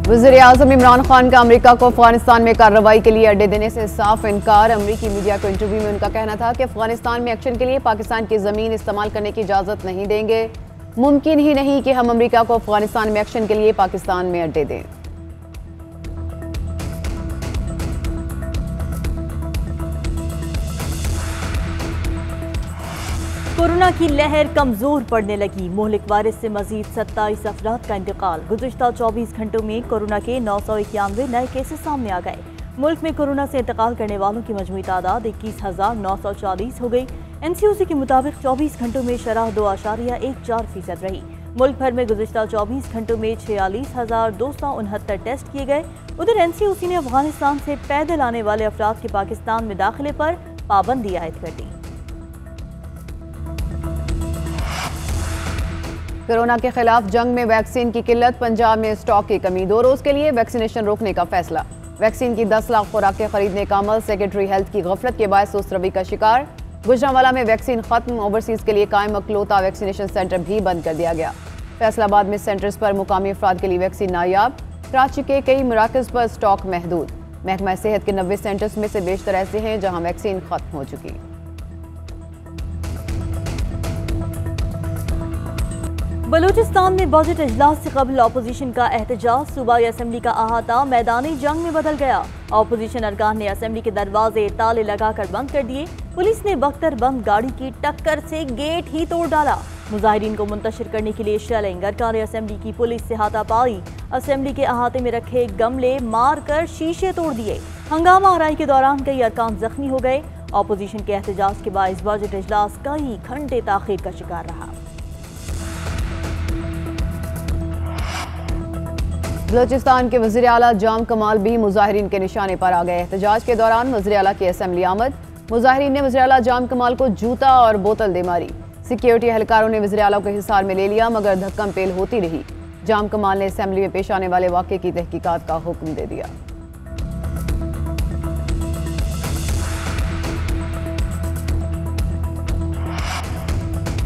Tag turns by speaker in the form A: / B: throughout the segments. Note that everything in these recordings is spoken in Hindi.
A: वज़ीर आज़म इमरान खान का अमेरिका को अफगानिस्तान में कार्रवाई के लिए अड्डे देने से साफ इनकार। अमेरिकी मीडिया को इंटरव्यू में उनका कहना था कि अफगानिस्तान में एक्शन के लिए पाकिस्तान की ज़मीन इस्तेमाल करने की इजाज़त नहीं देंगे। मुमकिन ही नहीं कि हम अमेरिका को अफगानिस्तान में एक्शन के लिए पाकिस्तान में अड्डे दें।
B: कोरोना की लहर कमजोर पड़ने लगी। मुहलिक वायरस से मजीद 27 अफराद का इंतकाल। गुज़िश्ता 24 घंटों में कोरोना के 991 नए केसेस सामने आ गए। मुल्क में कोरोना से इंतकाल करने वालों की मजमूई तादाद 21,940 हो गई। NCOC के मुताबिक 24 घंटों में शरह 2.14% रही। मुल्क भर में गुज़िश्ता 24 घंटों में 46,269 टेस्ट किए गए। उधर NCOC ने अफगानिस्तान से पैदल आने वाले अफराद के पाकिस्तान में दाखिले पर पाबंदी आयद कर दी।
A: कोरोना के खिलाफ जंग में वैक्सीन की किल्लत, पंजाब में स्टॉक की कमी। 2 रोज के लिए वैक्सीनेशन रोकने का फैसला। वैक्सीन की 10 लाख खुराकें खरीदने का अमल सेक्रेटरी हेल्थ की गफलत के बायस सुस्त रवि का शिकार। गुजरांवाला में वैक्सीन खत्म, ओवरसीज के लिए कायम अकलौता वैक्सीनेशन सेंटर भी बंद कर दिया गया। फैसलाबाद में सेंटर्स पर मुकामी अफराद के लिए वैक्सीन नायाब। कराची के कई मराकज पर स्टॉक महदूद। महकमा सेहत के 90 सेंटर्स में से बेशतर ऐसे हैं जहाँ वैक्सीन खत्म हो चुकी।
B: बलूचिस्तान में बजट इजलास से कबल अपोजिशन का एहतजाज। सूबाई असम्बली का अहाता मैदानी जंग में बदल गया। अपोजिशन अरकान ने असम्बली के दरवाजे ताले लगाकर बंद कर दिए। पुलिस ने बख्तर बंद गाड़ी की टक्कर से गेट ही तोड़ डाला। मुजाहिरीन को मुंतशिर करने के लिए शेलिंग। अरकान असम्बली की पुलिस से हाथापाई। असम्बली के अहाते में रखे गमले मार कर शीशे तोड़ दिए। हंगामा आराई के दौरान कई अरकान जख्मी हो गए। अपोजिशन के एहतजाज के बायस बजट इजलास कई घंटे ताखीर का शिकार रहा।
A: बलूचिस्तान के वज़ीर आला जाम कमाल भी मुजाहिरीन के निशाने पर आ गए। एहतजाज के दौरान वज़ीर आला की असेंबली आमद। मुजाहिरीन ने वज़ीर आला जाम कमाल को जूता और बोतल दे मारी। सिक्योरिटी एहलकारों ने वज़ीर आला को हिसार में ले लिया, मगर धक्कम पेल होती रही। जाम कमाल ने असेंबली में पेश आने वाले वाक़े की तहकीकात का हुक्म दे दिया।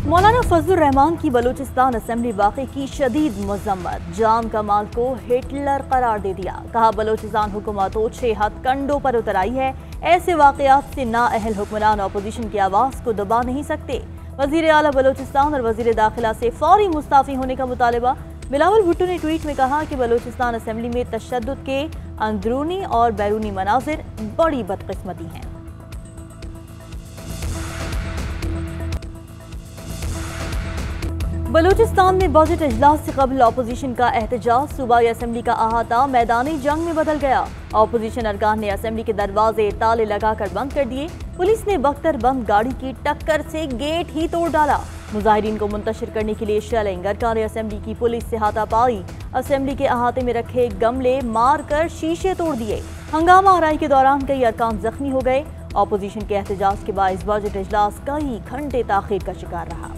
B: मौलाना फजलुर रहमान की बलूचिस्तान असेंबली वाक़े की शदीद मजम्मत। जाम कमाल को हिटलर करार दे दिया। कहा बलूचिस्तान हुकूमत 6 हथकंडों पर उतर आई है। ऐसे वाक़यात से नाअहल हुक्मरान अपोजिशन की आवाज़ को दबा नहीं सकते। वज़ीर आला बलूचिस्तान और वज़ीर दाखिला से फौरी मुस्ताफ़ी होने का मुतालबा। बिलावल भुट्टो ने ट्वीट में कहा कि बलूचिस्तान असेंबली में तशद्दुद के अंदरूनी और बैरूनी मनाजिर बड़ी बदकिस्मती हैं। बलूचिस्तान में बजट इजलास से कबल अपोजिशन का एहतजाज। सूबाई असम्बली का अहाता मैदानी जंग में बदल गया। अपोजिशन अरकान ने असम्बली के दरवाजे ताले लगाकर बंद कर दिए। पुलिस ने बख्तर बंद गाड़ी की टक्कर से गेट ही तोड़ डाला। मुजाहिरीन को मुंतशिर करने के लिए शेलिंग। अरकान असम्बली की पुलिस से हाथापाई। असम्बली के अहाते में रखे गमले मार कर शीशे तोड़ दिए। हंगामा आराई के दौरान कई अरकान जख्मी हो गए। अपोजिशन के एहतजाज के बायस बजट इजलास कई घंटे ताखीर का शिकार रहा।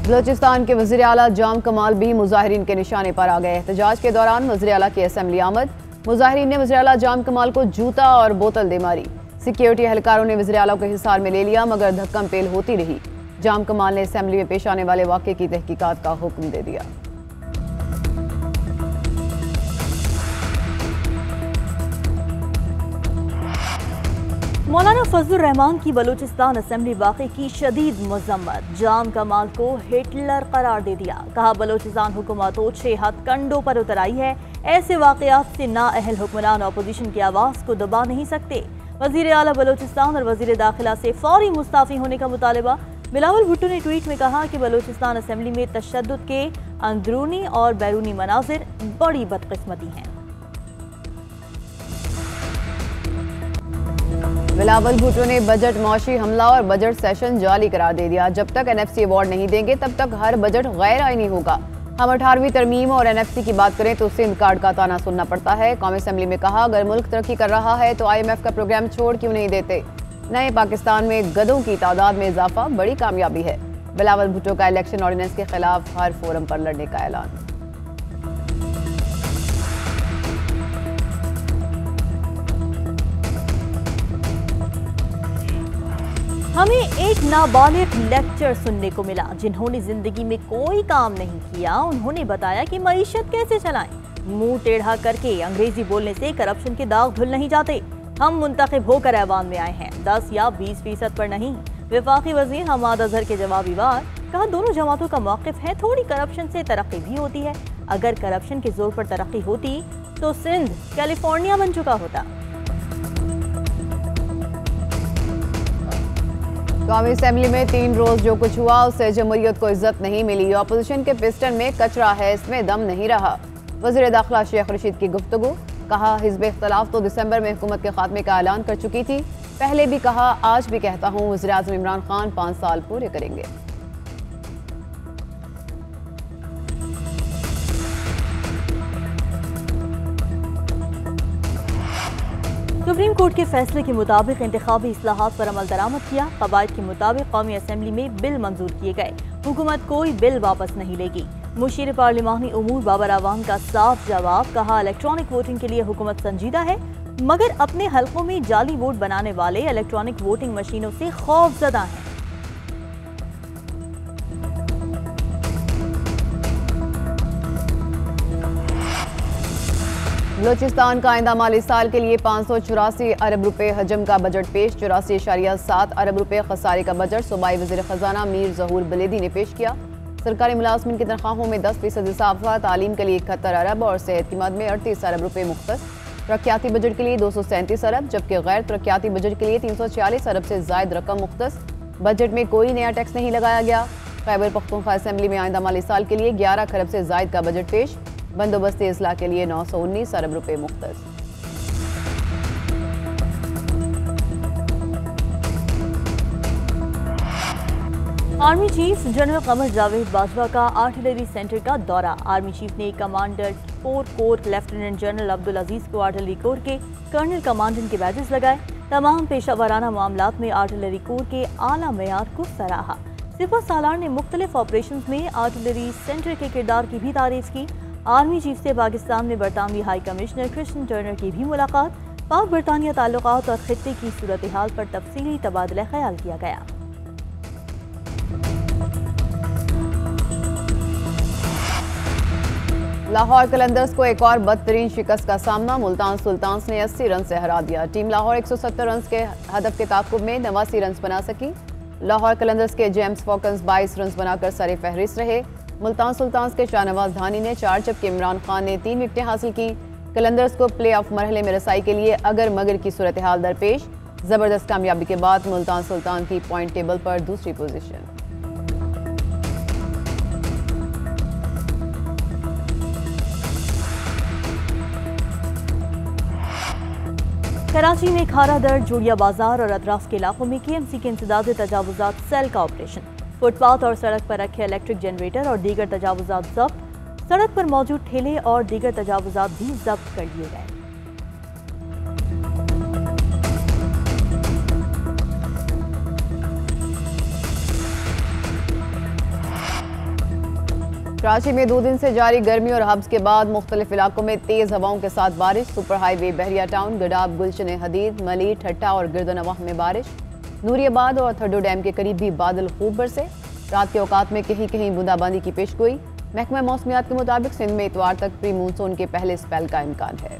A: बलूचिस्तान के वज़ीर आला जाम कमाल भी मुजाहिरीन के निशाने पर आ गए। एहतजाज के दौरान वज़ीर आला की असेंबली आमद। मुजाहिरीन ने वज़ीर आला जाम कमाल को जूता और बोतल दे मारी। सिक्योरिटी एहलकारों ने वज़ीर आला को हिसार में ले लिया, मगर धक्कम पेल होती रही। जाम कमाल ने असेंबली में पेश आने वाले वाक़े की तहकीकात का हुक्म दे दिया।
B: मौलाना फजलुर रहमान की बलूचिस्तान असेंबली वाक़े की शदीद मजम्मत। जाम कमाल को हिटलर करार दे दिया। कहा बलूचिस्तान हुकूमत 6 हथकंडों पर उतर आई है। ऐसे वाक़यात से नाअहल हुक्मरान अपोजिशन की आवाज़ को दबा नहीं सकते। वज़ीर आला बलूचिस्तान और वज़ीर दाखिला से फौरी मुस्ताफ़ी होने का मुतालबा। बिलावल भुट्टो ने ट्वीट में कहा कि बलूचिस्तान असेंबली में तशद्दुद के अंदरूनी और बैरूनी मनाजिर बड़ी बदकिस्मती हैं।
A: बिलावल भुट्टो ने बजट मौशी हमला और बजट सेशन जाली करार दे दिया। जब तक NFC अवार्ड नहीं देंगे तब तक हर बजट गैर आईनी होगा। हम 18वीं तरमीम और NFC की बात करें तो सिंध कार्ड का ताना सुनना पड़ता है। कौमी असेंबली में कहा अगर मुल्क तरक्की कर रहा है तो IMF का प्रोग्राम छोड़ क्यों नहीं देते। नए पाकिस्तान में गधों की तादाद में इजाफा बड़ी कामयाबी है। बिलावल भुट्टो का इलेक्शन ऑर्डिनेंस के खिलाफ हर फोरम पर लड़ने का ऐलान।
B: हमें एक नाबालिग लेक्चर सुनने को मिला जिन्होंने जिंदगी में कोई काम नहीं किया। उन्होंने बताया कि मईशत कैसे चलाएं। मुंह टेढ़ा करके अंग्रेजी बोलने से करप्शन के दाग धुल नहीं जाते। हम मुंतखब होकर ऐवान में आए हैं, 10 या 20% पर नहीं। वफाकी वजीर हमाद अजहर के जवाबी वार, कहा दोनों जमातों का मौक़िफ़ है, थोड़ी करप्शन से तरक्की भी होती है। अगर करप्शन के जोर पर तरक्की होती तो सिंध कैलिफोर्निया बन चुका होता।
A: कौमी असेंबली में 3 रोज जो कुछ हुआ उससे जमहूरियत को इज्जत नहीं मिली। अपोजिशन के पिस्टन में कचरा है, इसमें दम नहीं रहा। वज़ीर दाखिला शेख रशीद की गुफ्तगू, कहा हिज़्ब इख्तिलाफ तो दिसंबर में हुकूमत के खात्मे का ऐलान कर चुकी थी। पहले भी कहा, आज भी कहता हूँ, वज़ीर आज़म इमरान खान 5 साल पूरे करेंगे।
B: सुप्रीम कोर्ट के फैसले के मुताबिक इंतखाबी इस्लाहात पर अमल दरामद किया। कवायद के मुताबिक कौमी असेंबली में बिल मंजूर किए गए। हुकूमत कोई बिल वापस नहीं लेगी। मुशीर पार्लिमानी उमूर बाबर आवाम का साफ जवाब, कहा इलेक्ट्रॉनिक वोटिंग के लिए हुकूमत संजीदा है, मगर अपने हलकों में जाली वोट बनाने वाले इलेक्ट्रॉनिक वोटिंग मशीनों से खौफजदा हैं।
A: बलोचिस्तान का आइंदा माली साल के लिए 584 अरब रुपए हजम का बजट पेश। 84.7 अरब रुपए खसारे का बजट सूबाई वज़ीर ख़जाना मीर ज़हूर बलेदी ने पेश किया। सरकारी मुलाजमिन की तनख्वाहों में 10% इजाफा, तालीम के लिए 71 अरब और सेहत की मद में 38 अरब रुपए मुख्तस। तरक्याती बजट के लिए 237 अरब, जबकि गैर तरक्याती बजट के लिए 346 अरब से जायद रकम मुख्तस। बजट में कोई नया टैक्स नहीं लगाया गया। खैबर पख्तूनख्वा असेंबली में आइंदा माली साल के लिए 11 खरब से जायद का बजट पेश। बंदोबस्ती इस्लाह के लिए 919 अरब रुपए मुख्तस।
B: Army chief general Qamar Javed Bajwa का आर्टिलरी सेंटर का दौरा। आर्मी चीफ ने commander 4 corps lieutenant general Abdul Aziz को आर्टिलरी कोर के कर्नल कमांडेंट के बैजेस लगाए। तमाम पेशा मामलात में आर्टिलरी कोर के आला मेयार को सराहा। सिपह सालार ने मुख्तलिफ ऑपरेशन में आर्टिलरी सेंटर के किरदार की भी तारीफ की। आर्मी चीफ से पाकिस्तान में बरतानवी हाई कमिश्नर क्रिश्चियन टर्नर की भी मुलाकात। पाक बरतानिया ताल्लुकात और खित्ते की सूरत हाल पर तफसीली तबादला ख्याल किया गया।
A: लाहौर कलंदर्स को एक और बदतरीन शिकस्त का सामना। मुल्तान सुल्तान्स ने 80 रन से हरा दिया। टीम लाहौर 170 रन के हदफ के ताकुब में 89 रन बना सकी। लाहौर कलंदर्स के जेम्स फॉकन्स 22 रन बनाकर सरे फहरिस्त रहे। मुल्तान सुल्तान्स के शाहनवाज धानी ने 4, जबकि इमरान खान ने 3 विकेटें हासिल की। कलंदर्स को प्ले ऑफ मरहले में रसाई के लिए अगर मगर की सूरत हाल दरपेश। जबरदस्त कामयाबी के बाद मुल्तान सुल्तान की पॉइंट टेबल पर दूसरी पोजीशन।
B: कराची में खारा दर, जोड़िया बाजार और अतराफ के इलाकों में KMC के इंसदाद तजावुजात सेल का ऑपरेशन। फुटपाथ और सड़क पर रखे इलेक्ट्रिक जनरेटर और दीगर तजावुजात जब्त। सड़क पर मौजूद ठेले और दीगर तजावुजात भी जब्त कर लिए गए।
A: कराची में 2 दिन से जारी गर्मी और हब्स के बाद मुख्तलिफ इलाकों में तेज हवाओं के साथ बारिश। सुपर हाईवे बहरिया टाउन, गडाब, गुलशन हदीद, मली, ठट्टा और गिरदनवाह में बारिश। नूरियाबाद और थड्डो डैम के करीब भी बादल खूब बरसे। रात के औकात में कहीं कहीं बूंदाबांदी की पेशगोई। महकमा मौसमियात के मुताबिक सिंध में इतवार तक प्री मानसून के पहले स्पेल का इम्कान है।